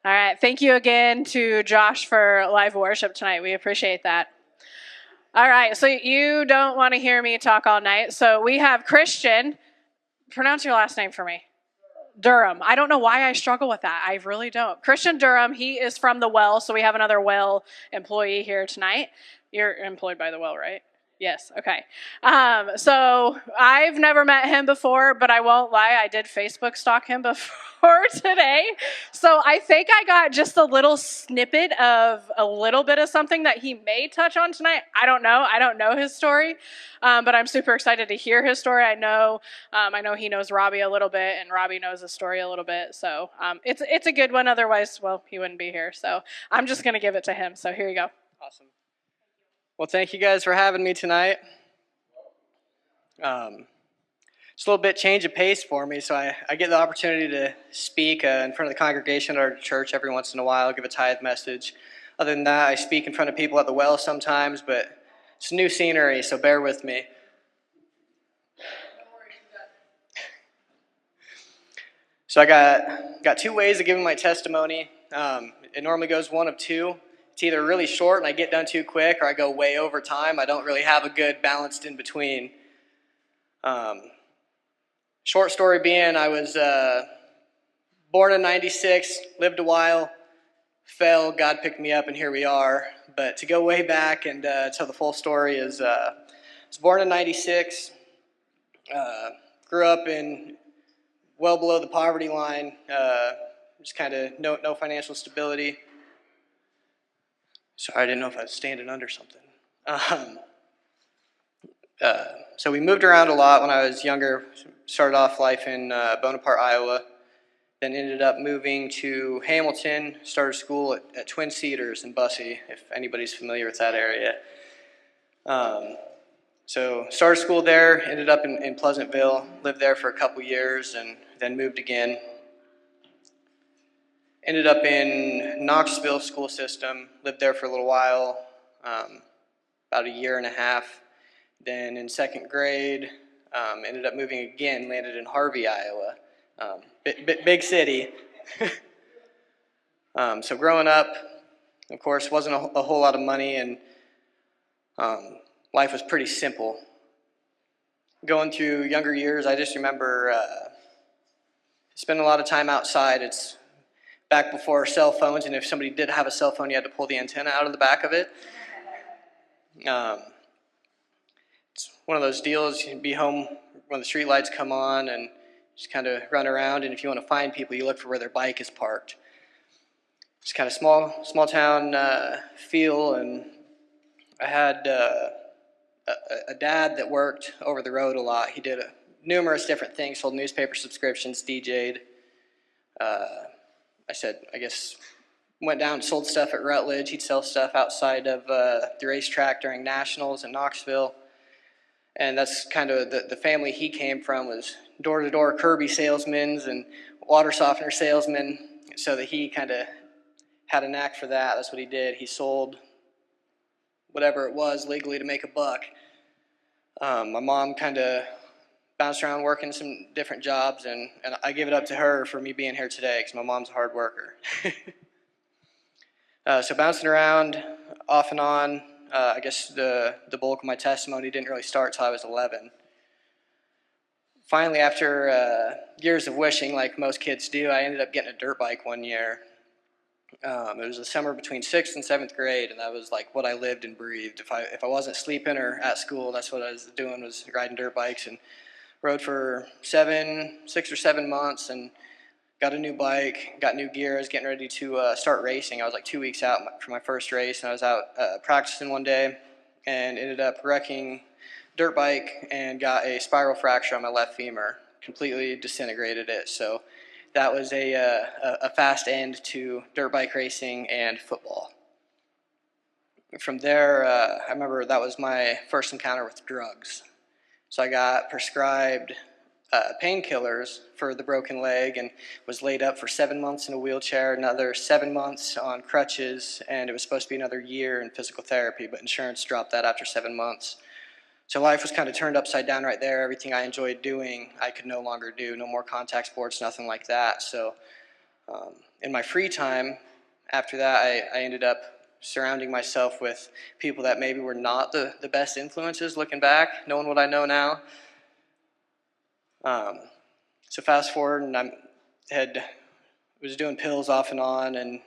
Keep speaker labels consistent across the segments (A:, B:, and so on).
A: All right. Thank you again to Josh for live worship tonight. We appreciate that. All right. So you don't want to hear me talk all night. So we have Christian. Pronounce your last name for me. Durham. I don't know why I struggle with that. I really don't. Christian Durham. He is from the Well. So we have another Well employee here tonight. You're employed by the Well, right? Yes. Okay. So I've never met him before, but I won't lie. I did Facebook stalk him before today. So I think I got just a little snippet of a little bit of something that he may touch on tonight. I don't know. I don't know his story, but I'm super excited to hear his story. I know he knows Robbie a little bit, and Robbie knows the story a little bit. So it's a good one. Otherwise, well, he wouldn't be here. So I'm just going to give it to him. So here you go.
B: Awesome. Well, thank you guys for having me tonight. Just a little bit change of pace for me, so I get the opportunity to speak in front of the congregation at our church every once in a while, give a tithe message. Other than that, I speak in front of people at the Well sometimes, but it's new scenery, so bear with me. So I got two ways of giving my testimony. It normally goes one of two. It's either really short and I get done too quick, or I go way over time. I don't really have a good balanced in between. Short story being, I was born in '96, lived a while, fell, God picked me up, and here we are. But to go way back and tell the full story is, I was born in '96, grew up in well below the poverty line, just kind of no financial stability. Sorry, I didn't know if I was standing under something. So we moved around a lot when I was younger. Started off life in Bonaparte, Iowa. Then ended up moving to Hamilton. Started school at Twin Cedars in Bussy, if anybody's familiar with that area. So started school there. Ended up in Pleasantville. Lived there for a couple years, and then moved again. Ended up in Knoxville school system, lived there for a little while, about a year and a half. Then in second grade, ended up moving again, landed in Harvey, Iowa, big city. So growing up, of course, wasn't a whole lot of money, and life was pretty simple. Going through younger years, I just remember spending a lot of time outside. It's back before cell phones, and if somebody did have a cell phone, you had to pull the antenna out of the back of it. It's one of those deals, you'd be home when the street lights come on and just kind of run around, and if you want to find people, you look for where their bike is parked. It's kind of small town feel, and I had a dad that worked over the road a lot. He did numerous different things, sold newspaper subscriptions, DJ'd. I guess, went down and sold stuff at Rutledge. He'd sell stuff outside of the racetrack during nationals in Knoxville. And that's kind of the family he came from, was door-to-door Kirby salesmen and water softener salesmen. So that he kind of had a knack for that. That's what he did. He sold whatever it was legally to make a buck. My mom kind of bounced around working some different jobs, and I give it up to her for me being here today, because my mom's a hard worker. So bouncing around off and on, I guess the bulk of my testimony didn't really start till I was 11. Finally, after years of wishing, like most kids do, I ended up getting a dirt bike one year. It was the summer between 6th and 7th grade, and that was like what I lived and breathed. If I wasn't sleeping or at school, that's what I was doing, was riding dirt bikes, and rode for 6 or 7 months, and got a new bike, got new gear. I was getting ready to start racing. I was like 2 weeks out for my first race, and I was out practicing one day and ended up wrecking dirt bike and got a spiral fracture on my left femur, completely disintegrated it. So that was a fast end to dirt bike racing and football. From there, I remember that was my first encounter with drugs. So I got prescribed painkillers for the broken leg and was laid up for 7 months in a wheelchair, another 7 months on crutches, and it was supposed to be another year in physical therapy, but insurance dropped that after 7 months. So life was kind of turned upside down right there. Everything I enjoyed doing, I could no longer do. No more contact sports, nothing like that. So in my free time, after that, I ended up surrounding myself with people that maybe were not the best influences looking back, knowing what I know now. So fast forward, and was doing pills off and on, and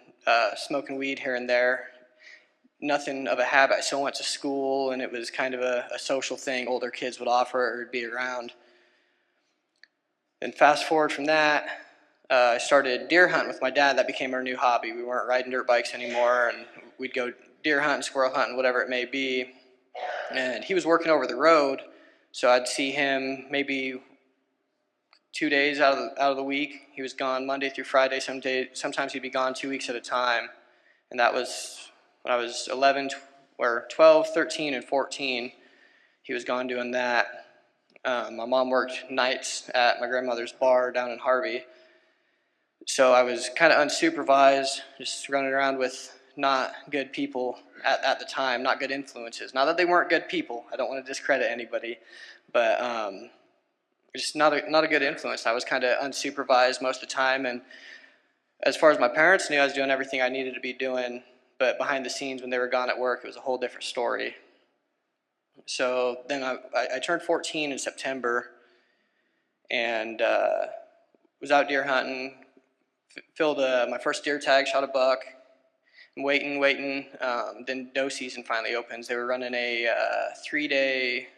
B: smoking weed here and there. Nothing of a habit. I still went to school, and it was kind of a social thing. Older kids would offer it or be around. And fast forward from that, I started deer hunting with my dad. That became our new hobby. We weren't riding dirt bikes anymore, and we'd go deer hunting, squirrel hunting, whatever it may be. And he was working over the road, so I'd see him maybe 2 days out of the week. He was gone Monday through Friday. Sometimes he'd be gone 2 weeks at a time. And that was when I was 12, 13, and 14. He was gone doing that. My mom worked nights at my grandmother's bar down in Harvey. So I was kind of unsupervised, just running around with not good people at the time, not good influences. Not that they weren't good people. I don't want to discredit anybody, but just not a good influence. I was kind of unsupervised most of the time, and as far as my parents knew, I was doing everything I needed to be doing, but behind the scenes when they were gone at work, it was a whole different story. So then I turned 14 in September, and was out deer hunting, filled my first deer tag, shot a buck, waiting. Then doe season finally opens. They were running a 3-day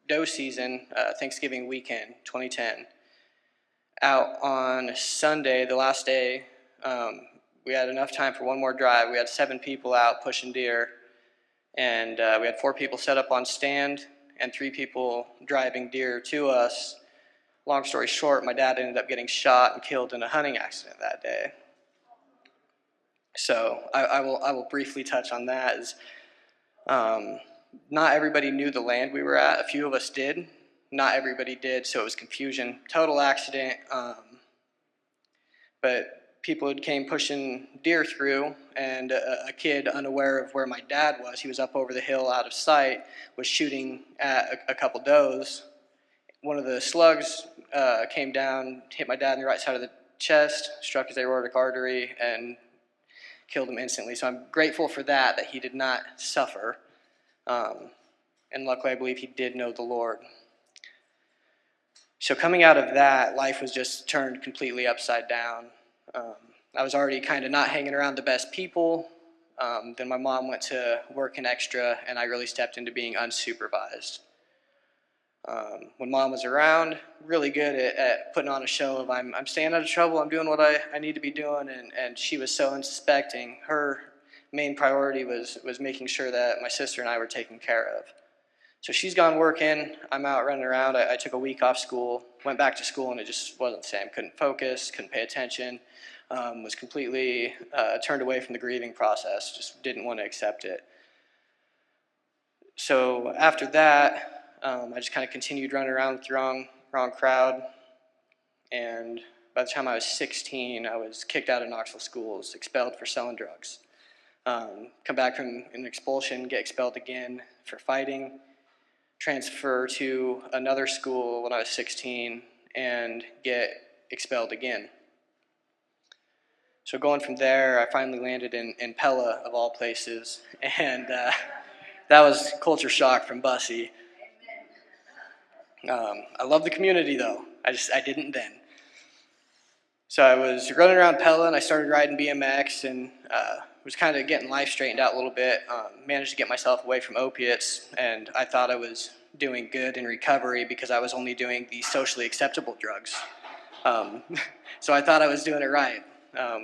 B: doe season, Thanksgiving weekend, 2010. Out on Sunday, the last day, we had enough time for one more drive. We had 7 people out pushing deer, and we had 4 people set up on stand and 3 people driving deer to us. Long story short, my dad ended up getting shot and killed in a hunting accident that day. So I will briefly touch on that. Not everybody knew the land we were at. A few of us did. Not everybody did, so it was confusion. Total accident. But people came pushing deer through, and a kid unaware of where my dad was, he was up over the hill out of sight, was shooting at a couple does. One of the slugs came down, hit my dad in the right side of the chest, struck his aortic artery, and killed him instantly. So I'm grateful for that he did not suffer. And luckily, I believe he did know the Lord. So coming out of that, life was just turned completely upside down. I was already kind of not hanging around the best people. Then my mom went to work an extra, and I really stepped into being unsupervised. When mom was around, really good at putting on a show of I'm staying out of trouble, I'm doing what I need to be doing, and she was so unsuspecting. Her main priority was making sure that my sister and I were taken care of. So she's gone working, I'm out running around. I took a week off school, went back to school, and it just wasn't the same. Couldn't focus, couldn't pay attention, was completely turned away from the grieving process, just didn't want to accept it. So after that, I just kind of continued running around with the wrong crowd, and by the time I was 16, I was kicked out of Knoxville schools, expelled for selling drugs. Come back from an expulsion, get expelled again for fighting, transfer to another school when I was 16, and get expelled again. So going from there, I finally landed in Pella, of all places, and that was culture shock from Bussy. I love the community, though. I didn't then. So I was running around Pella, and I started riding BMX, and was kind of getting life straightened out a little bit. Managed to get myself away from opiates, and I thought I was doing good in recovery because I was only doing the socially acceptable drugs. So I thought I was doing it right.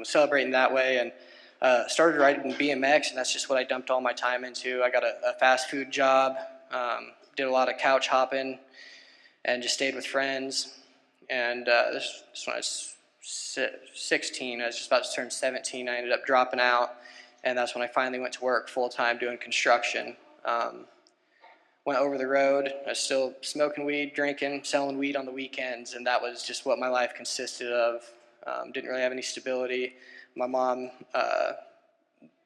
B: Celebrating that way, and started riding BMX, and that's just what I dumped all my time into. I got a fast food job, did a lot of couch hopping, and just stayed with friends. And this when I was 16, I was just about to turn 17. I ended up dropping out, and that's when I finally went to work full-time doing construction. Went over the road. I was still smoking weed, drinking, selling weed on the weekends, and that was just what my life consisted of. Didn't really have any stability. My mom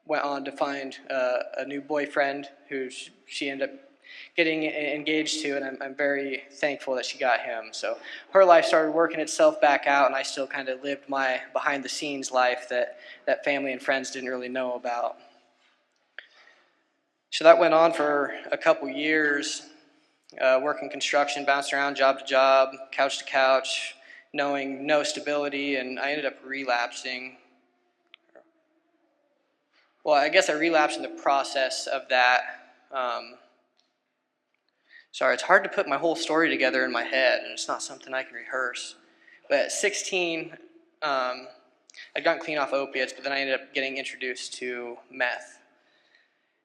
B: went on to find a new boyfriend who she ended up getting engaged to, and I'm very thankful that she got him. So her life started working itself back out, and I still kind of lived my behind-the-scenes life that family and friends didn't really know about. So that went on for a couple years, working construction, bouncing around job to job, couch to couch, knowing no stability, and I ended up relapsing. Well, I guess I relapsed in the process of that. Sorry, it's hard to put my whole story together in my head, and it's not something I can rehearse. But at 16, I'd gotten clean off opiates, but then I ended up getting introduced to meth.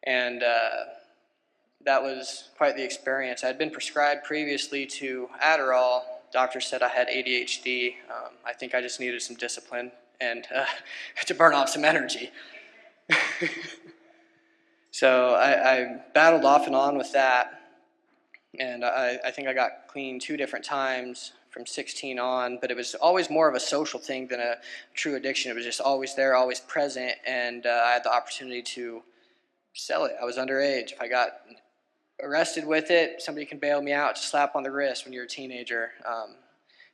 B: And that was quite the experience. I'd been prescribed previously to Adderall. Doctor said I had ADHD. I think I just needed some discipline and to burn off some energy. So I battled off and on with that. And I think I got clean 2 different times from 16 on, but it was always more of a social thing than a true addiction. It was just always there, always present, and I had the opportunity to sell it. I was underage. If I got arrested with it, somebody can bail me out, just slap on the wrist when you're a teenager.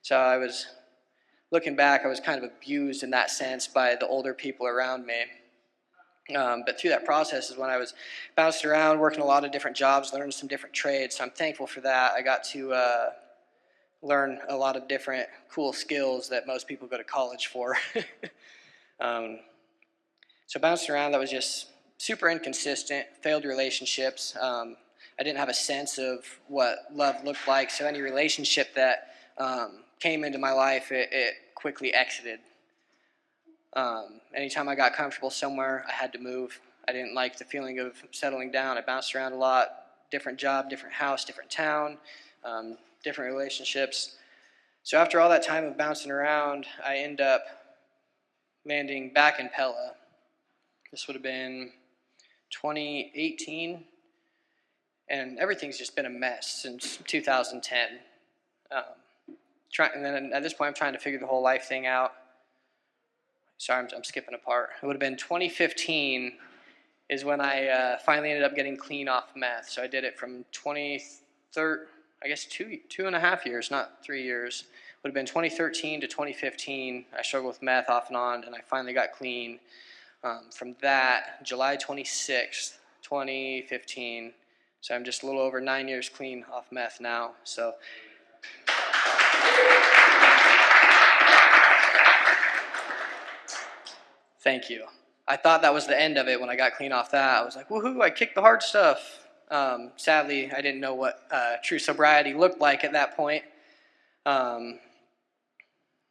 B: So I was, looking back, I was kind of abused in that sense by the older people around me. But through that process is when I was bouncing around, working a lot of different jobs, learning some different trades. So I'm thankful for that. I got to learn a lot of different cool skills that most people go to college for. So bouncing around, that was just super inconsistent, failed relationships. I didn't have a sense of what love looked like, so any relationship that came into my life, it quickly exited. Anytime I got comfortable somewhere, I had to move. I didn't like the feeling of settling down. I bounced around a lot, different job, different house, different town, different relationships. So after all that time of bouncing around, I end up landing back in Pella. This would have been 2018, and everything's just been a mess since 2010. And then at this point, I'm trying to figure the whole life thing out. Sorry, I'm skipping a part. It would have been 2015 is when I finally ended up getting clean off meth. So I did it from 2.5 years, not 3 years. It would have been 2013 to 2015. I struggled with meth off and on, and I finally got clean. From that, July 26th, 2015. So I'm just a little over 9 years clean off meth now. So thank you. I thought that was the end of it when I got clean off that. I was like, woohoo, I kicked the hard stuff. Sadly, I didn't know what true sobriety looked like at that point.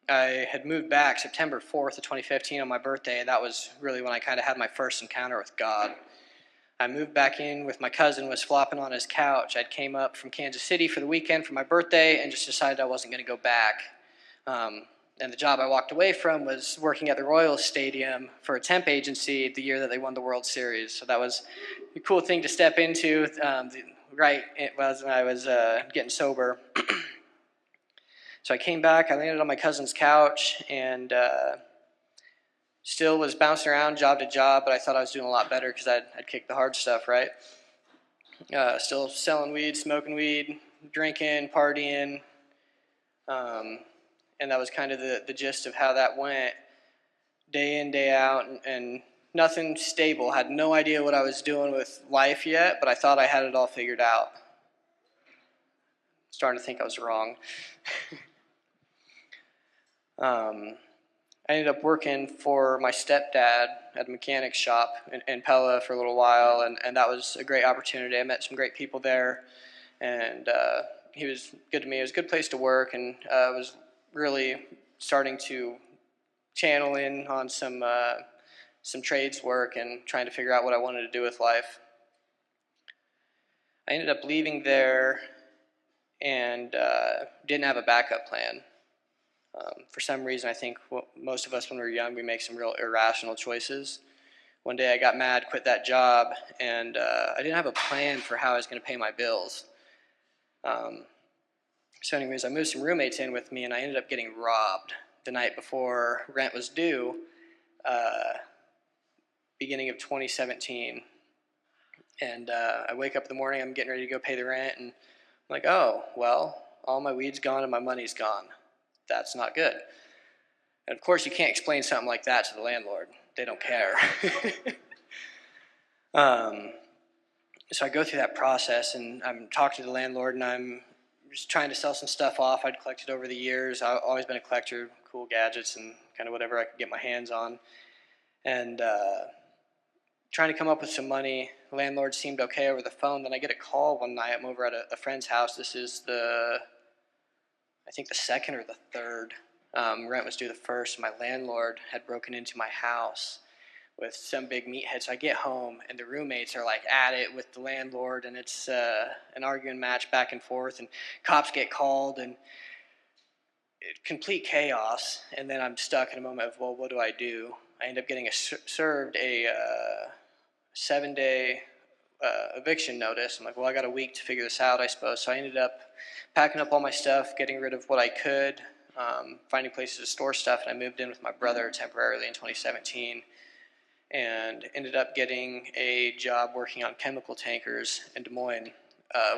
B: I had moved back September 4th of 2015 on my birthday, and that was really when I kind of had my first encounter with God. I moved back in with my cousin, was flopping on his couch. I'd came up from Kansas City for the weekend for my birthday and just decided I wasn't going to go back. And the job I walked away from was working at the Royals Stadium for a temp agency the year that they won the World Series. So that was a cool thing to step into right when I was getting sober. So I came back, I landed on my cousin's couch, and still was bouncing around job to job, but I thought I was doing a lot better because I'd kicked the hard stuff, right? Still selling weed, smoking weed, drinking, partying, and that was kind of the gist of how that went, day in, day out, and nothing stable. Had no idea what I was doing with life yet, but I thought I had it all figured out. Starting to think I was wrong. I ended up working for my stepdad at a mechanic shop in Pella for a little while, and that was a great opportunity. I met some great people there, and he was good to me. It was a good place to work, and I was really starting to channel in on some trades work and trying to figure out what I wanted to do with life. I ended up leaving there and didn't have a backup plan. For some reason, I think most of us when we were young, we make some real irrational choices. One day I got mad, quit that job, and I didn't have a plan for how I was going to pay my bills. So anyways, I moved some roommates in with me, and I ended up getting robbed the night before rent was due, beginning of 2017. And I wake up in the morning, I'm getting ready to go pay the rent, and I'm like, oh, well, all my weed's gone and my money's gone. That's not good. And of course, you can't explain something like that to the landlord. They don't care. So I go through that process, and I'm talking to the landlord, and I'm just trying to sell some stuff off I'd collected over the years. I've always been a collector, cool gadgets and kind of whatever I could get my hands on. And trying to come up with some money. The landlord seemed okay over the phone. Then I get a call one night. I'm over at a friend's house. This is I think the second or the third. Rent was due the first. My landlord had broken into my house with some big meathead. So I get home, and the roommates are like at it with the landlord, and it's an arguing match back and forth, and cops get called, and complete chaos. And then I'm stuck in a moment of, well, what do I do? I end up getting served a 7-day eviction notice. I'm like, well, I got a week to figure this out, I suppose. So I ended up packing up all my stuff, getting rid of what I could, finding places to store stuff, and I moved in with my brother temporarily in 2017, and ended up getting a job working on chemical tankers in Des Moines.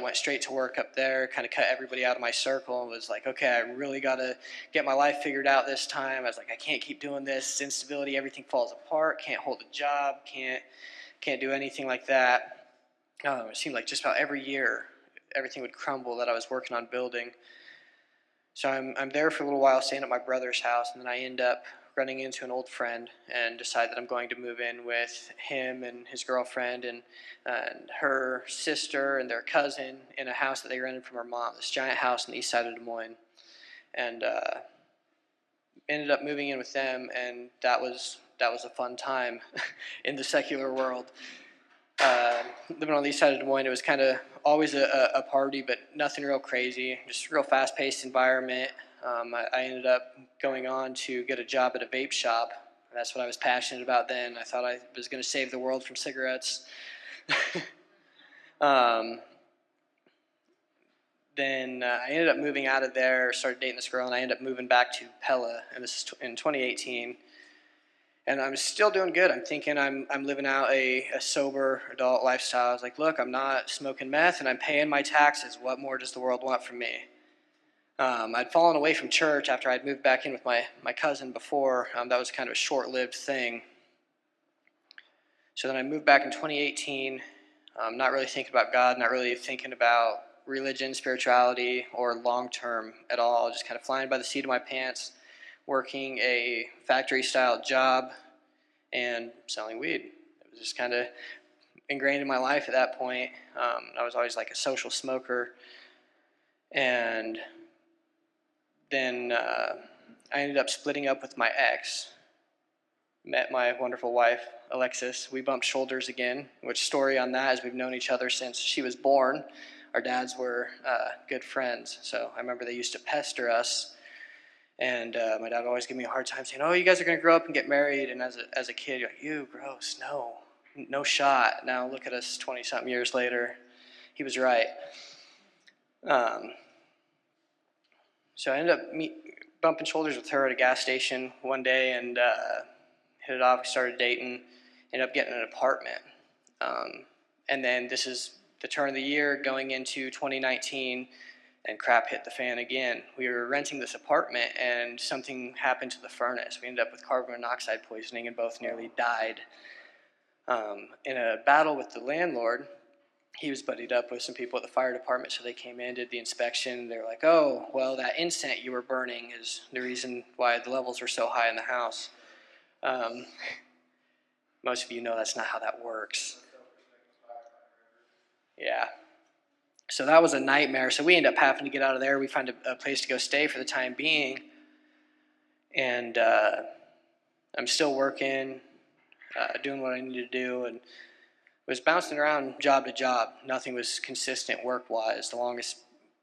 B: Went straight to work up there, kind of cut everybody out of my circle, and was like, okay, I really got to get my life figured out this time. I was like, I can't keep doing this. Instability, everything falls apart. Can't hold a job. Can't do anything like that. It seemed like just about every year, everything would crumble that I was working on building. So I'm there for a little while, staying at my brother's house, and then I end up running into an old friend and decide that I'm going to move in with him and his girlfriend and her sister and their cousin in a house that they rented from her mom, this giant house on the east side of Des Moines. And ended up moving in with them, and that was a fun time in the secular world. Living on the east side of Des Moines, it was kind of always a party, but nothing real crazy, just real fast-paced environment. I ended up going on to get a job at a vape shop. That's what I was passionate about then. I thought I was going to save the world from cigarettes. Then I ended up moving out of there, started dating this girl, and I ended up moving back to Pella, and this is in 2018. And I'm still doing good. I'm thinking I'm living out a sober adult lifestyle. I was like, look, I'm not smoking meth, and I'm paying my taxes. What more does the world want from me? I'd fallen away from church after I'd moved back in with my cousin before. That was kind of a short-lived thing. So then I moved back in 2018, not really thinking about God, not really thinking about religion, spirituality, or long-term at all, just kind of flying by the seat of my pants, working a factory-style job and selling weed. It was just kind of ingrained in my life at that point. I was always like a social smoker. And then I ended up splitting up with my ex, met my wonderful wife, Alexis. We bumped shoulders again, which story on that is we've known each other since she was born. Our dads were good friends, so I remember they used to pester us. And my dad would always give me a hard time saying, oh, you guys are going to grow up and get married. And as a kid, you're like, ew, gross, no shot. Now look at us 20-something years later. He was right. So I ended up bumping shoulders with her at a gas station one day and hit it off. We started dating, ended up getting an apartment. And then this is the turn of the year going into 2019, and crap hit the fan again. We were renting this apartment, and something happened to the furnace. We ended up with carbon monoxide poisoning and both nearly died. In a battle with the landlord, he was buddied up with some people at the fire department, so they came in, did the inspection. They were like, oh, well, that incense you were burning is the reason why the levels were so high in the house. Most of you know that's not how that works. Yeah. So that was a nightmare. So we ended up having to get out of there. We found a place to go stay for the time being. And I'm still working, doing what I need to do, and was bouncing around job to job. Nothing was consistent work-wise. The longest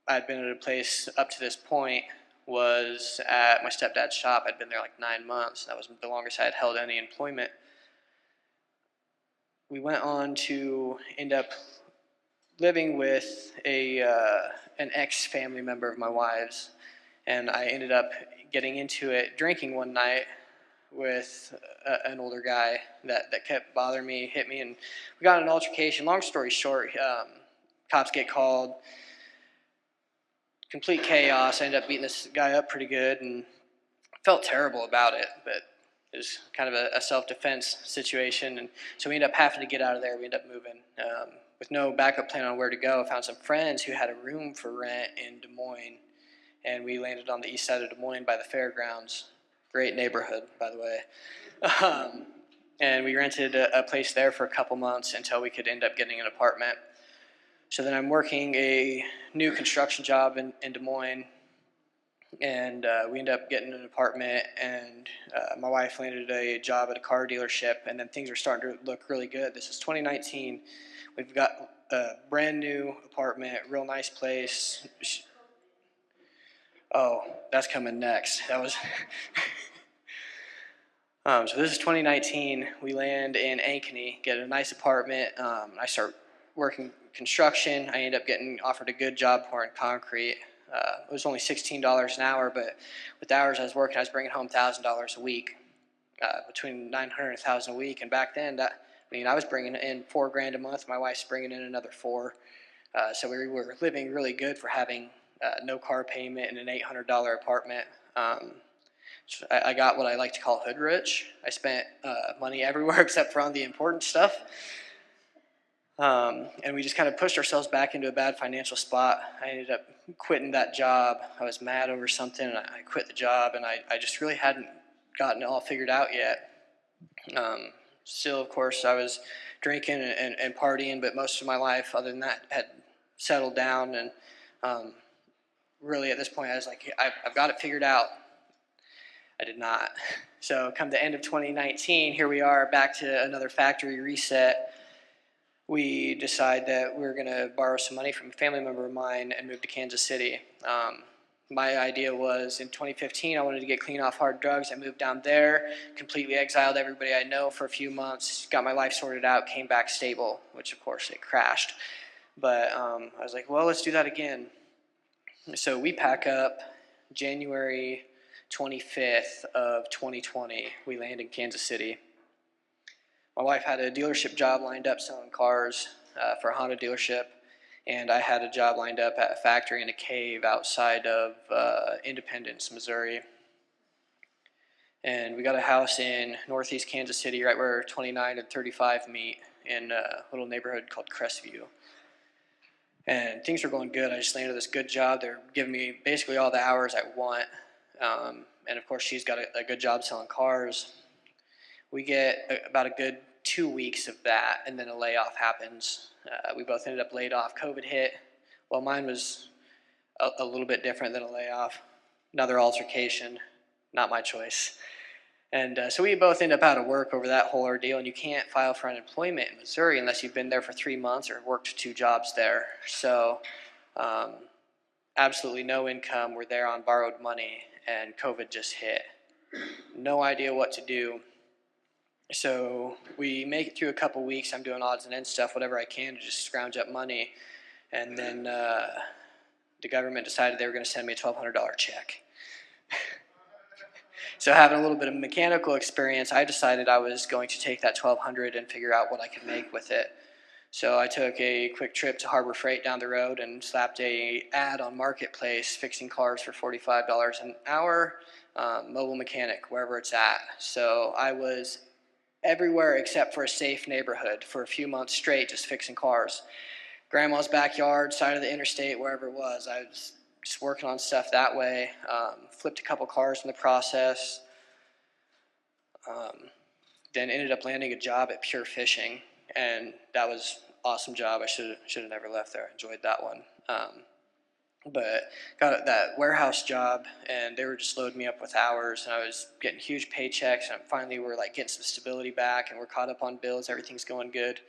B: I'd been at a place up to this point was at my stepdad's shop. I'd been there like 9 months. That was the longest I had held any employment. We went on to end up living with an ex-family member of my wife's, and I ended up getting into it drinking one night with an older guy that kept bothering me, hit me, and we got in an altercation. Long story short, cops get called, complete chaos. I ended up beating this guy up pretty good and felt terrible about it, but it was kind of a self-defense situation. And so we ended up having to get out of there. We ended up moving with no backup plan on where to go. I found some friends who had a room for rent in Des Moines, and we landed on the east side of Des Moines by the fairgrounds. Great neighborhood, by the way. And we rented a place there for a couple months until we could end up getting an apartment. So then I'm working a new construction job in Des Moines, and we ended up getting an apartment, and my wife landed a job at a car dealership, and then things are starting to look really good. This is 2019. We've got a brand new apartment, real nice place. Oh, that's coming next. That was... So this is 2019. We land in Ankeny, get a nice apartment. I start working construction. I end up getting offered a good job pouring concrete. It was only $16 an hour, but with the hours I was working, I was bringing home $1,000 a week, between $900 and $1,000 a week. And back then, I was bringing in $4,000 a month. My wife's bringing in another $4,000. So we were living really good for having no car payment and an $800 apartment. So I got what I like to call hood rich. I spent money everywhere except for on the important stuff. And we just kind of pushed ourselves back into a bad financial spot. I ended up quitting that job. I was mad over something, and I quit the job, and I just really hadn't gotten it all figured out yet. Still, of course, I was drinking and partying, but most of my life, other than that, had settled down. And really, at this point, I was like, I've got it figured out. I did not. So come the end of 2019, here we are back to another factory reset. We decide that we're going to borrow some money from a family member of mine and move to Kansas City. My idea was in 2015, I wanted to get clean off hard drugs. I moved down there, completely exiled everybody I know for a few months, got my life sorted out, came back stable, which of course it crashed. But I was like, well, let's do that again. So we pack up January 25th of 2020. We land in Kansas City. My wife had a dealership job lined up selling cars for a Honda dealership, and I had a job lined up at a factory in a cave outside of Independence, Missouri. And we got a house in northeast Kansas City, right where 29 and 35 meet, in a little neighborhood called Crestview. And things were going good. I just landed this good job. They're giving me basically all the hours I want. And of course, she's got a good job selling cars. We get about a good 2 weeks of that, and then a layoff happens. We both ended up laid off. COVID hit. Well, mine was a little bit different than a layoff. Another altercation, not my choice. And so we both end up out of work over that whole ordeal, and you can't file for unemployment in Missouri unless you've been there for 3 months or worked 2 jobs there. So absolutely no income. We're there on borrowed money, and COVID just hit. No idea what to do. So we make it through a couple weeks. I'm doing odds and ends stuff, whatever I can to just scrounge up money. And then the government decided they were going to send me a $1,200 check. So having a little bit of mechanical experience, I decided I was going to take that $1,200 and figure out what I could make with it. So I took a quick trip to Harbor Freight down the road and slapped a ad on Marketplace, fixing cars for $45 an hour, mobile mechanic, wherever it's at. So I was everywhere except for a safe neighborhood for a few months straight, just fixing cars. Grandma's backyard, side of the interstate, wherever it was. I was just working on stuff that way. Flipped a couple cars in the process. Then ended up landing a job at Pure Fishing, and that was an awesome job. I should have never left there. I enjoyed that one. But got that warehouse job, and they were just loading me up with hours, and I was getting huge paychecks, and finally we're like getting some stability back, and we're caught up on bills. Everything's going good.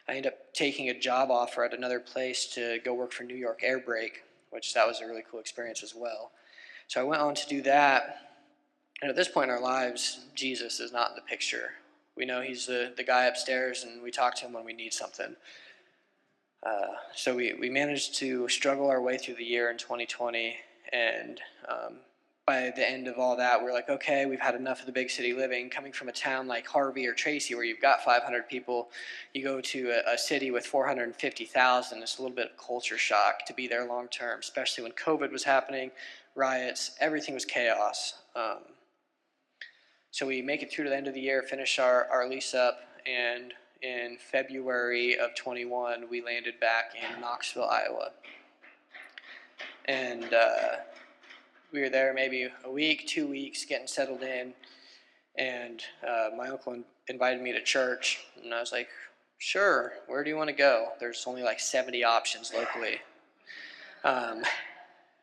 B: I ended up taking a job offer at another place to go work for New York Air Brake, which that was a really cool experience as well. So I went on to do that, and at this point in our lives, Jesus is not in the picture. We know he's the guy upstairs, and we talk to him when we need something. So we managed to struggle our way through the year in 2020 and by the end of all that, we're like, okay, we've had enough of the big city living. Coming from a town like Harvey or Tracy, where you've got 500 people, you go to a city with 450,000. It's a little bit of culture shock to be there long term, especially when COVID was happening, riots, everything was chaos. So we make it through to the end of the year, finish our lease up, and in February of 21, we landed back in Knoxville, Iowa. And we were there maybe a week, 2 weeks, getting settled in, and my uncle invited me to church, and I was like, sure, where do you want to go? There's only like 70 options locally.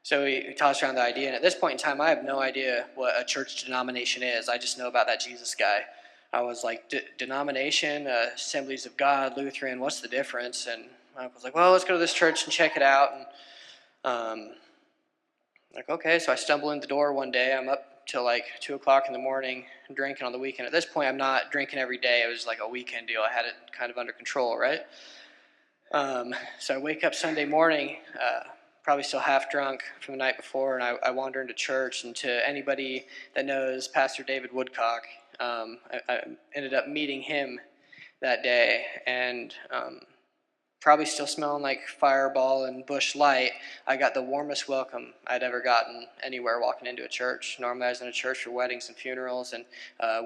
B: So we tossed around the idea, and at this point in time, I have no idea what a church denomination is. I just know about that Jesus guy. I was like, denomination, Assemblies of God, Lutheran, what's the difference? And my uncle was like, well, let's go to this church and check it out. And like, okay, so I stumble in the door one day. I'm up till like 2 o'clock in the morning, drinking on the weekend. At this point, I'm not drinking every day. It was like a weekend deal. I had it kind of under control, right? So I wake up Sunday morning, probably still half drunk from the night before, and I wander into church. And to anybody that knows Pastor David Woodcock, I ended up meeting him that day, and probably still smelling like Fireball and Busch Light, I got the warmest welcome I'd ever gotten anywhere walking into a church. Normally I was in a church for weddings and funerals, and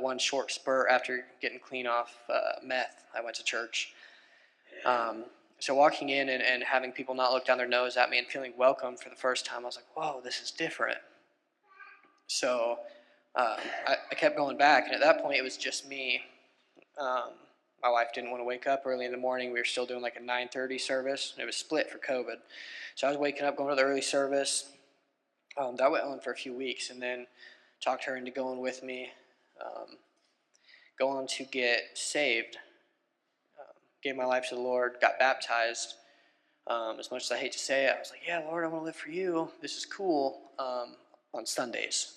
B: one short spurt after getting clean off meth, I went to church. So walking in and having people not look down their nose at me and feeling welcome for the first time, I was like, whoa, this is different. So I kept going back, and at that point it was just me. My wife didn't want to wake up early in the morning. We were still doing like a 9:30 service. It was split for COVID. So I was waking up, going to the early service. That went on for a few weeks, and then talked her into going with me, going to get saved. Gave my life to the Lord, got baptized. As much as I hate to say it, I was like, yeah, Lord, I want to live for you. This is cool, on Sundays.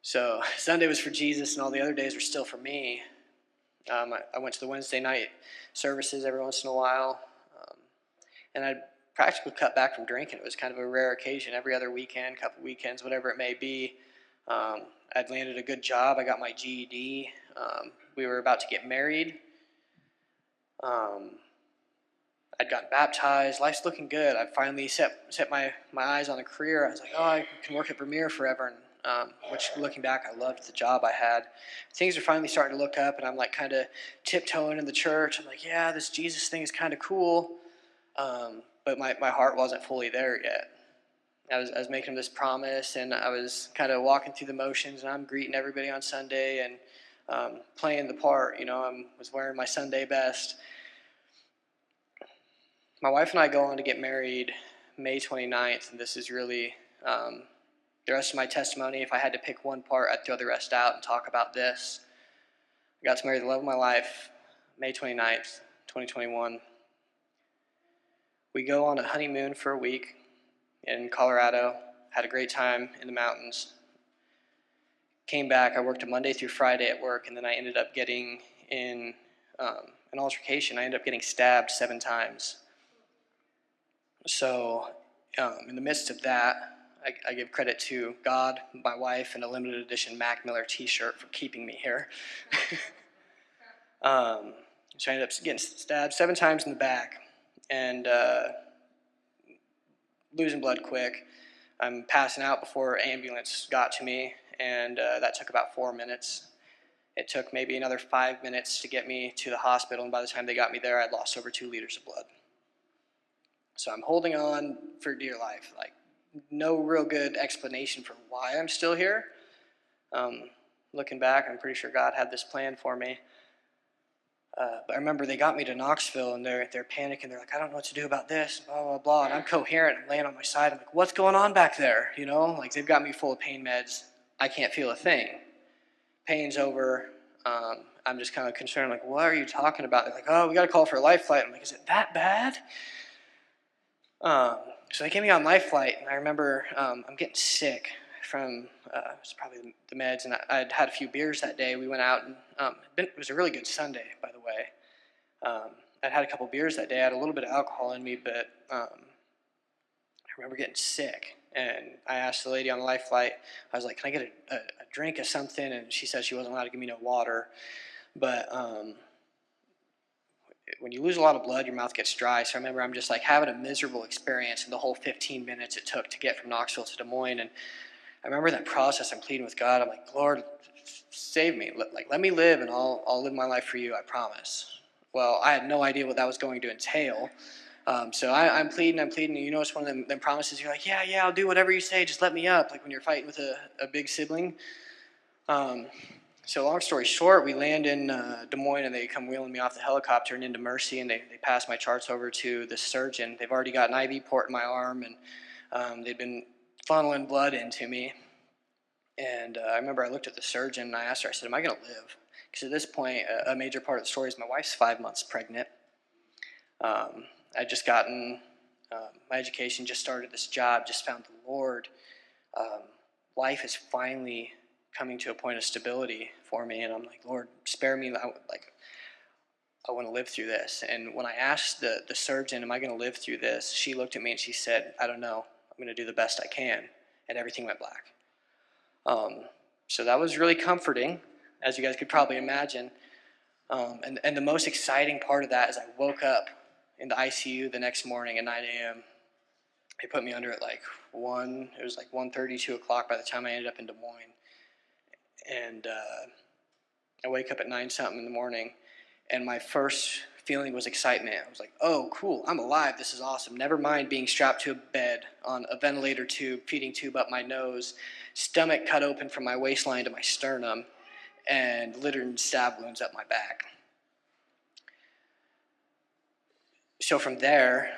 B: So Sunday was for Jesus, and all the other days were still for me. I went to the Wednesday night services every once in a while, and I'd practically cut back from drinking. It was kind of a rare occasion, every other weekend, couple weekends, whatever it may be. I'd landed a good job. I got my GED. We were about to get married. I'd gotten baptized. Life's looking good. I finally set my eyes on a career. I was like, oh, I can work at Vermeer forever. And which, looking back, I loved the job I had. Things are finally starting to look up, and I'm like kind of tiptoeing in the church. I'm like, yeah, this Jesus thing is kind of cool, but my heart wasn't fully there yet. I was making this promise, and I was kind of walking through the motions, and I'm greeting everybody on Sunday and playing the part. You know, I was wearing my Sunday best. My wife and I go on to get married May 29th, and this is really the rest of my testimony. If I had to pick one part, I'd throw the rest out and talk about this. I got to marry the love of my life May 29th, 2021. We go on a honeymoon for a week in Colorado, had a great time in the mountains. Came back, I worked a Monday through Friday at work, and then I ended up getting in an altercation. I ended up getting stabbed 7 times. So in the midst of that, I give credit to God, my wife, and a limited edition Mac Miller t-shirt for keeping me here. So I ended up getting stabbed 7 times in the back and losing blood quick. I'm passing out before ambulance got to me, and that took about 4 minutes. It took maybe another 5 minutes to get me to the hospital, and by the time they got me there, I'd lost over 2 liters of blood. So I'm holding on for dear life. Like, no real good explanation for why I'm still here. Looking back, I'm pretty sure God had this plan for me. But I remember they got me to Knoxville, and they're panicking. They're like, I don't know what to do about this, blah, blah, blah. And I'm coherent. I'm laying on my side. I'm like, what's going on back there? You know, like, they've got me full of pain meds. I can't feel a thing. Pain's over. I'm just kind of concerned, like, what are you talking about? They're like, oh, we got to call for a life flight. I'm like, is it that bad? So they get me on life flight, and I remember I'm getting sick from it's probably the meds, and I'd had a few beers that day. We went out, and it was a really good Sunday, by the way. I'd had a couple beers that day. I had a little bit of alcohol in me, but I remember getting sick, And I asked the lady on the life flight, I was like, can I get a drink of something? And she said she wasn't allowed to give me no water. But when you lose a lot of blood, your mouth gets dry. So I remember I'm just like having a miserable experience in the whole 15 minutes it took to get from Knoxville to Des Moines. And I remember that process. I'm pleading with God. I'm like, Lord, save me. Let me live, and I'll live my life for you, I promise. Well, I had no idea what that was going to entail. So I'm pleading. And you know, it's one of them promises. You're like, yeah, I'll do whatever you say. Just let me up. Like when you're fighting with a big sibling. So long story short, we land in Des Moines, and they come wheeling me off the helicopter and into Mercy, and they pass my charts over to the surgeon. They've already got an IV port in my arm, and they've been funneling blood into me. And I remember I looked at the surgeon, and I asked her, I said, am I going to live? Because at this point, a major part of the story is my wife's 5 months pregnant. I'd just gotten my education, just started this job, just found the Lord. Life is finally coming to a point of stability for me, and I'm like, Lord, spare me. I want to live through this. And when I asked the surgeon, am I going to live through this? She looked at me and she said, I don't know. I'm going to do the best I can. And everything went black. So that was really comforting, as you guys could probably imagine. And the most exciting part of that is I woke up in the ICU the next morning at 9 a.m. They put me under at like 1:30, 2 o'clock by the time I ended up in Des Moines. And I wake up at 9 something in the morning, and my first feeling was excitement. I was like, oh, cool, I'm alive. This is awesome. Never mind being strapped to a bed on a ventilator tube, feeding tube up my nose, stomach cut open from my waistline to my sternum, and littered and stab wounds up my back. So from there,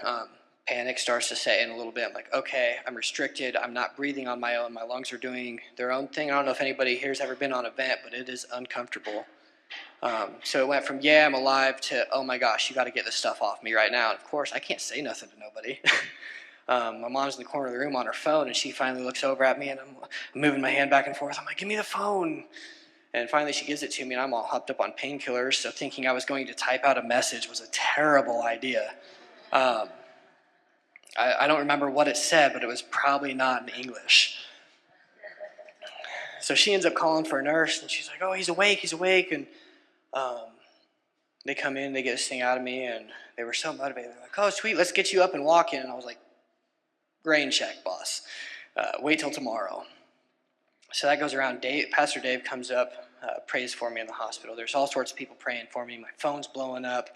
B: panic starts to set in a little bit. I'm like, okay, I'm restricted. I'm not breathing on my own. My lungs are doing their own thing. I don't know if anybody here's ever been on a vent, but it is uncomfortable. So it went from, yeah, I'm alive, to, oh my gosh, you got to get this stuff off me right now. And of course, I can't say nothing to nobody. My mom's in the corner of the room on her phone, and she finally looks over at me, and I'm moving my hand back and forth. I'm like, give me the phone. And finally she gives it to me, and I'm all hopped up on painkillers, so thinking I was going to type out a message was a terrible idea. I don't remember what it said, but it was probably not in English. So she ends up calling for a nurse, and she's like, oh, he's awake. And they come in, they get this thing out of me, and they were so motivated. They're like, oh, sweet, let's get you up and walking. And I was like, rain check, boss. Wait till tomorrow. So that goes around. Pastor Dave comes up, prays for me in the hospital. There's all sorts of people praying for me. My phone's blowing up.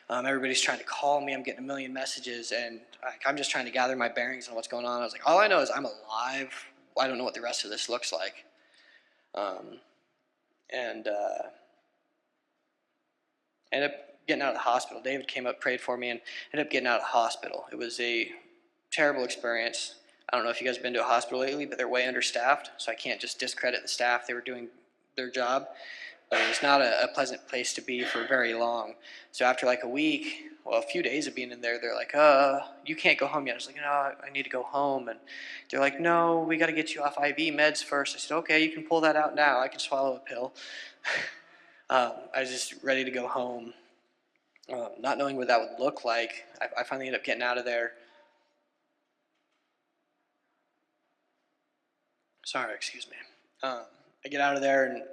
B: Everybody's trying to call me. I'm getting a million messages, and I'm just trying to gather my bearings on what's going on. I was like, all I know is I'm alive. I don't know what the rest of this looks like. Ended up getting out of the hospital. David came up, prayed for me, and ended up getting out of the hospital. It was a terrible experience. I don't know if you guys have been to a hospital lately, but they're way understaffed, so I can't just discredit the staff. They were doing their job. But it was not a pleasant place to be for very long. So after like a few days of being in there, they're like, you can't go home yet. I was like, no, I need to go home. And they're like, no, we got to get you off IV meds first. I said, okay, you can pull that out now. I can swallow a pill. I was just ready to go home. Not knowing what that would look like, I finally ended up getting out of there. Sorry, excuse me. I get out of there, and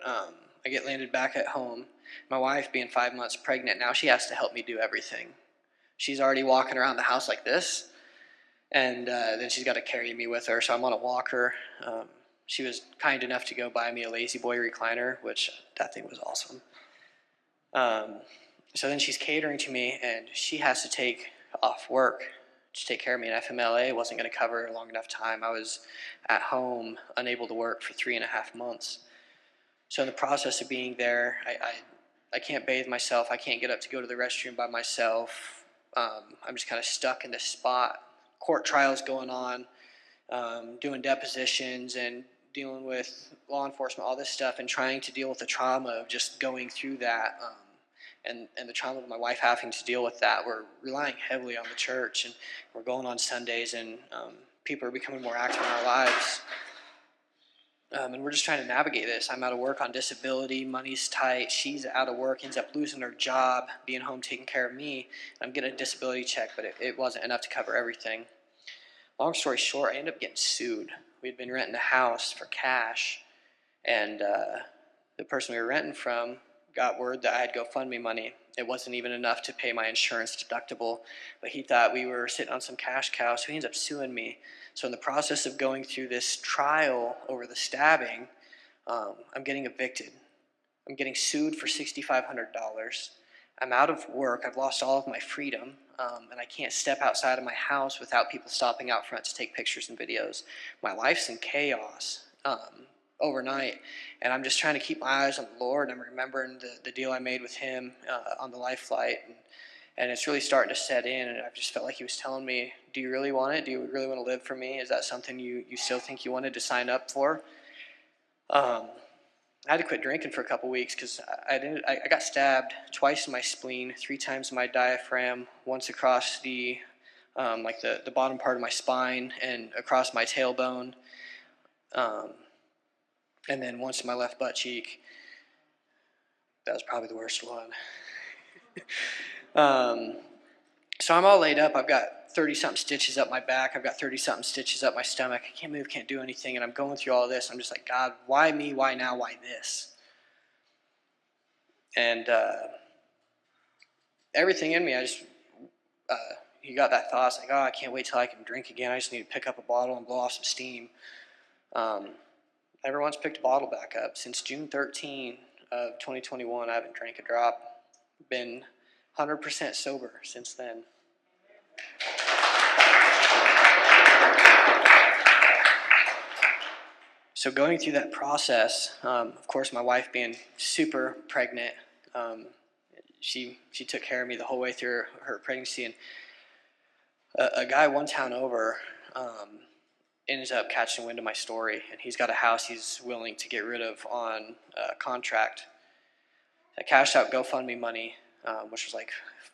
B: I get landed back at home. My wife, being 5 months pregnant, now she has to help me do everything. She's already walking around the house like this, and then she's got to carry me with her, so I'm on a walker. She was kind enough to go buy me a Lazy Boy recliner, which that thing was awesome. So then she's catering to me, and she has to take off work to take care of me. And FMLA wasn't going to cover a long enough time. I was at home, unable to work for 3.5 months. So in the process of being there, I can't bathe myself. I can't get up to go to the restroom by myself. I'm just kind of stuck in this spot. Court trials going on, doing depositions and dealing with law enforcement, all this stuff, and trying to deal with the trauma of just going through that. And the trauma of my wife having to deal with that. We're relying heavily on the church, and we're going on Sundays, and people are becoming more active in our lives. And we're just trying to navigate this. I'm out of work on disability, money's tight, she's out of work, ends up losing her job, being home taking care of me. I'm getting a disability check, but it wasn't enough to cover everything. Long story short, I ended up getting sued. We'd been renting a house for cash, and the person we were renting from got word that I had GoFundMe money. It wasn't even enough to pay my insurance deductible, but he thought we were sitting on some cash cow, so he ends up suing me. So in the process of going through this trial over the stabbing, I'm getting evicted. I'm getting sued for $6,500. I'm out of work. I've lost all of my freedom, and I can't step outside of my house without people stopping out front to take pictures and videos. My life's in chaos overnight, and I'm just trying to keep my eyes on the Lord. I'm remembering the deal I made with him on the life flight, and it's really starting to set in, and I just felt like he was telling me, do you really want it? Do you really want to live for me? Is that something you still think you wanted to sign up for? I had to quit drinking for a couple weeks because I got stabbed twice in my spleen, 3 times in my diaphragm, once across the bottom part of my spine and across my tailbone, and then once in my left butt cheek. That was probably the worst one. So I'm all laid up. I've got 30-something stitches up my back. I've got 30-something stitches up my stomach. I can't move, can't do anything, and I'm going through all this. I'm just like, God, why me? Why now? Why this? And everything in me, you got that thought. It's like, oh, I can't wait till I can drink again. I just need to pick up a bottle and blow off some steam. Never once picked a bottle back up. Since June 13 of 2021, I haven't drank a drop. Been 100% sober since then. So going through that process, of course, my wife being super pregnant, she took care of me the whole way through her pregnancy. And a guy one town over ends up catching wind of my story, and he's got a house he's willing to get rid of on contract. I cashed out GoFundMe money, which was like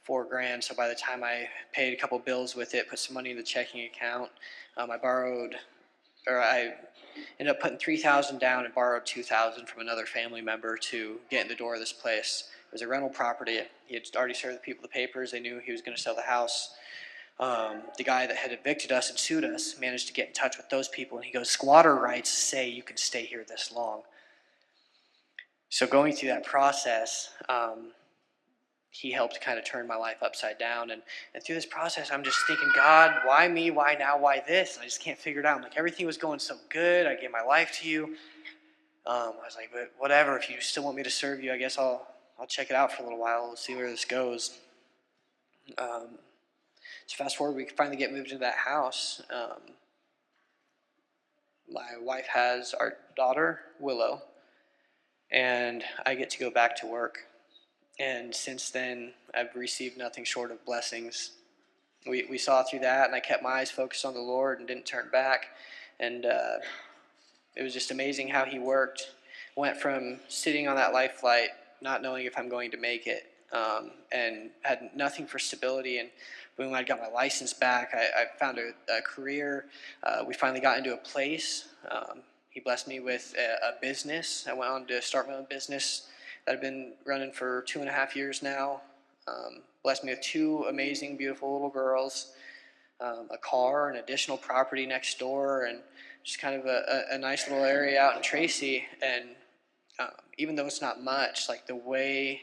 B: $4,000. So by the time I paid a couple bills with it, put some money in the checking account, I ended up putting $3,000 down and borrowed $2,000 from another family member to get in the door of this place. It was a rental property. He had already served the people the papers. They knew he was going to sell the house. The guy that had evicted us and sued us managed to get in touch with those people, and he goes, squatter rights say you can stay here this long. So going through that process, he helped kind of turn my life upside down. And through this process, I'm just thinking, God, why me? Why now? Why this? And I just can't figure it out. I'm like, everything was going so good. I gave my life to you. I was like, but whatever. If you still want me to serve you, I guess I'll check it out for a little while. We'll see where this goes. So fast forward, we finally get moved into that house. My wife has our daughter, Willow, and I get to go back to work. And since then, I've received nothing short of blessings. We saw through that, and I kept my eyes focused on the Lord and didn't turn back. And it was just amazing how he worked. Went from sitting on that life flight, not knowing if I'm going to make it, and had nothing for stability. And boom, I got my license back. I found a career. We finally got into a place. He blessed me with a business. I went on to start my own business that I've been running for 2.5 years now. Blessed me with 2 amazing, beautiful little girls, a car, an additional property next door, and just kind of a nice little area out in Tracy. And even though it's not much, like the way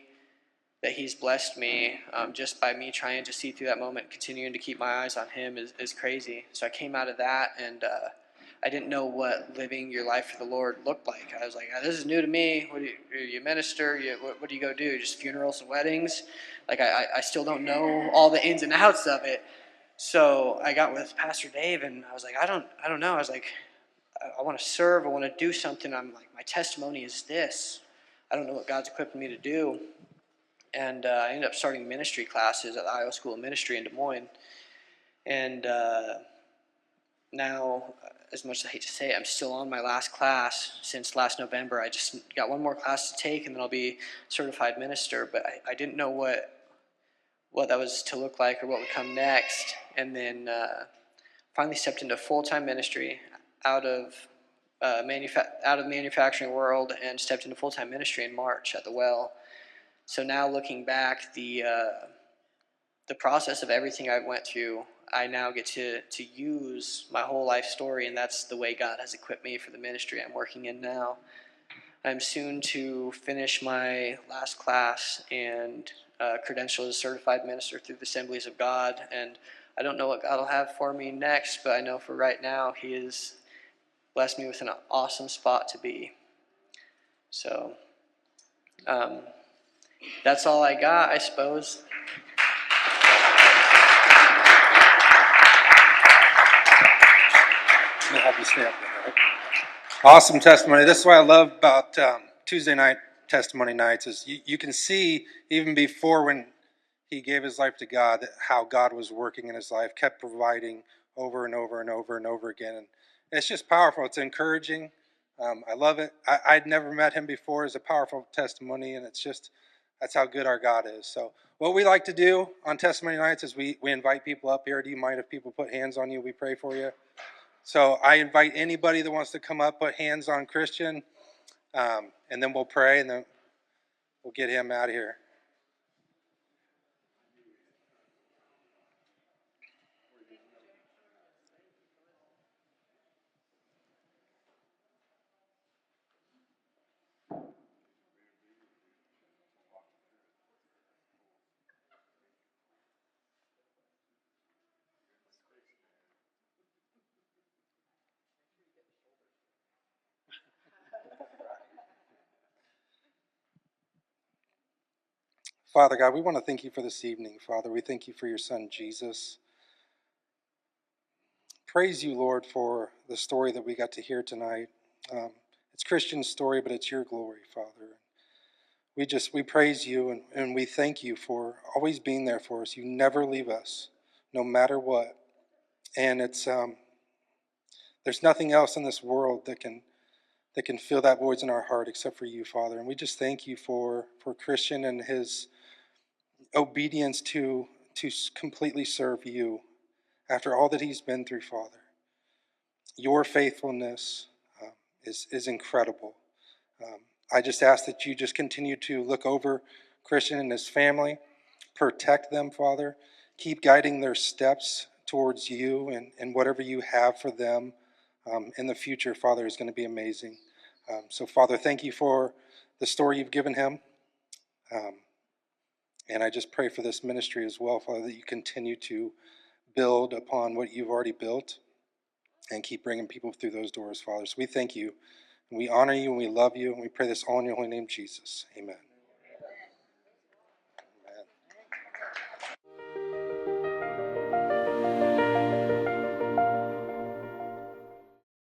B: that he's blessed me just by me trying to see through that moment, continuing to keep my eyes on him is crazy. So I came out of that, and I didn't know what living your life for the Lord looked like. I was like, this is new to me. What do you minister? What do you go do? Just funerals and weddings? Like I still don't know all the ins and outs of it. So I got with Pastor Dave, and I was like, I don't know. I was like, I want to serve. I want to do something. I'm like, my testimony is this. I don't know what God's equipping me to do. And I ended up starting ministry classes at the Iowa School of Ministry in Des Moines. And now, as much as I hate to say it, I'm still on my last class since last November. I just got one more class to take, and then I'll be certified minister. But I didn't know what that was to look like or what would come next. And then finally stepped into full-time ministry out of manufacturing world, and stepped into full-time ministry in March at the Well. So now looking back, the process of everything I went through, I now get to use my whole life story, and that's the way God has equipped me for the ministry I'm working in now. I'm soon to finish my last class and credential as a certified minister through the Assemblies of God, and I don't know what God will have for me next, but I know for right now He has blessed me with an awesome spot to be. So that's all I got, I suppose.
C: I'm going to have you stay up there, right? Awesome testimony. This is what I love about Tuesday night testimony nights is you can see even before when he gave his life to God how God was working in his life, kept providing over and over and over and over again. And it's just powerful. It's encouraging. I love it. I'd never met him before. It's a powerful testimony, and it's just that's how good our God is. So what we like to do on testimony nights is we invite people up here. Do you mind if people put hands on you? We pray for you. So I invite anybody that wants to come up, put hands on Christian, and then we'll pray, and then we'll get him out of here. Father God, we want to thank you for this evening, Father. We thank you for your son, Jesus. Praise you, Lord, for the story that we got to hear tonight. It's Christian's story, but it's your glory, Father. We praise you and we thank you for always being there for us. You never leave us, no matter what. And it's there's nothing else in this world that can fill that void in our heart except for you, Father. And we just thank you for Christian and his obedience to completely serve you after all that he's been through, Father. Your faithfulness is incredible. I just ask that you just continue to look over Christian and his family, protect them, Father. Keep guiding their steps towards you and whatever you have for them in the future, Father, is going to be amazing. So, Father, thank you for the story you've given him. And I just pray for this ministry as well, Father, that you continue to build upon what you've already built and keep bringing people through those doors, Father. So we thank you, and we honor you, and we love you, and we pray this all in your holy name, Jesus. Amen.